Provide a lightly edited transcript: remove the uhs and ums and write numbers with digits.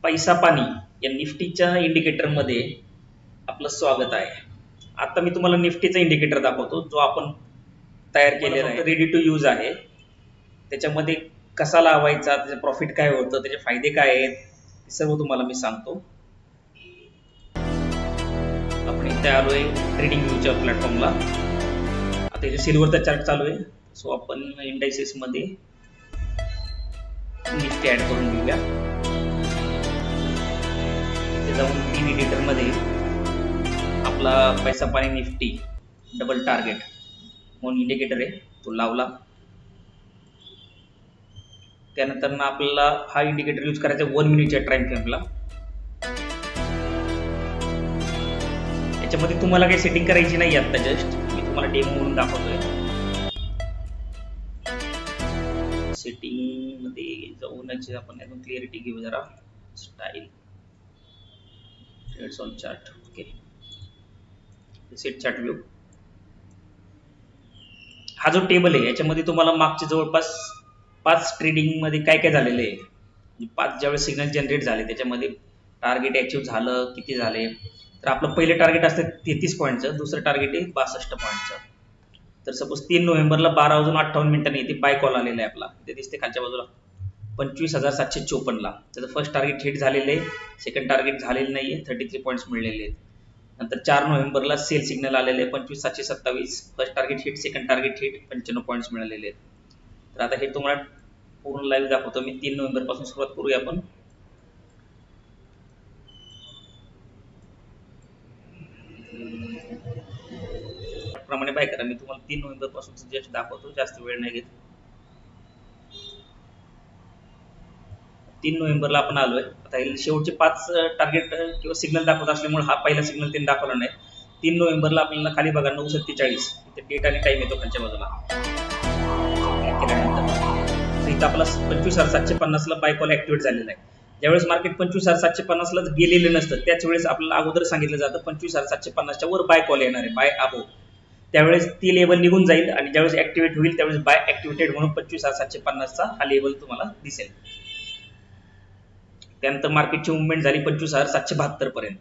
पैसा पाणी या निफ्टीच्या इंडिकेटरमध्ये आपलं स्वागत आहे. आता मी तुम्हाला निफ्टीचा इंडिकेटर दाखवतो जो आपण तयार केलेला आहे, रेडी टू यूज आहे. त्याच्यामध्ये कसा लावायचा, त्याचे प्रॉफिट काय होतं, त्याचे फायदे काय आहेत, सर्व तुम्हाला मी सांगतो. आपण इथे आलोय ट्रेडिंग व्ह्यूच्या प्लॅटफॉर्मला. आता इथे सिल्वरचा चार्ट चालू आहे, सो आपण इंडायसेस मध्ये निफ्टी ऍड करून घेऊया. इथे जाऊन तीन इंडिकेटर मध्ये आपला पैसा पाणी निफ्टी डबल टार्गेट म्हणून इंडिकेटर आहे, तो लावला. त्यानंतर ना आपल्याला हा इंडिकेटर यूज करायचा 1 मिनिटच्या टाइम फ्रेमला. याच्यामध्ये तुम्हाला काही सेटिंग करायची नाही, आता जस्ट मी तुम्हाला डेमो म्हणून दाखवतोय. सेटिंग मध्ये जाऊन आपण यातून क्लिअरिटी घेऊ जरा. Style trades on chart, okay. Set chart view. हा जो टेबल आहे याच्यामध्ये तुम्हाला मागचे जवळपास 5 ट्रेडिंग मध्ये काय काय झालेले आहे, 5 ज्यावेळेस सिग्नल जनरेट झाले त्याच्यामध्ये टार्गेट अचीव झालं किती झाले. तर आपलं पहिलं टार्गेट असतं 33 पॉईंटचं, दुसरं टार्गेट आहे 62 पॉईंटचं. तर सपोज 3 नोव्हेंबरला 12:58 इथे बाय कॉल आलेला आहे आपला, ते दिसते खालच्या बाजूला 25,754 ला. त्याचं फर्स्ट टार्गेट हिट झालेलं आहे, सेकंड टार्गेट झालेलं नाहीये, 33 पॉईंट्स मिळलेले आहेत. नंतर 4 नोव्हेंबरला सेल सिग्नल आलेले आहे 25,727, first target hit, second target hit, 95 points मिळालेले आहेत. तर आता हे तुम्हाला पूर्ण लाईव्ह दाखवतो मी. 3 नोव्हेंबर पासून सुरुवात करूया आपण. प्रमाणे बाय करा. मी तुम्हाला 3 नोव्हेंबर पासून जस्ट दाखवतो, जास्त वेळ नाही घेत. 3 नोव्हेंबरला आपण आलोय. आता शेवटचे 5 टार्गेट किंवा सिग्नल दाखवत असल्यामुळे हा पहिला सिग्नल त्यांनी दाखवला नाही. 3 नोव्हेंबरला आपल्याला खाली बघा 9:47 इथे डेट आणि टाइम येतो खालच्या बाजूला. इथं आपला 25,750 ला बाय कॉल ऍक्टिव्हेट झालेला आहे. ज्यावेळेस मार्केट 25,750 ला गेलेलं नसतं त्याच वेळेस आपल्याला अगोदर सांगितलं जातं 25,750 च्या वर बाय कॉल येणार आहे, बाय अबो. त्यावेळेस ती लेवल निघून जाईल आणि ज्यावेळेस ऍक्टिव्हेट होईल त्यावेळेस बाय ऍक्टिव्हेटेड म्हणून 25,750 चा हा लेवल तुम्हाला दिसेल. त्यानंतर मार्केटची मुवमेंट झाली 25,772 पर्यंत.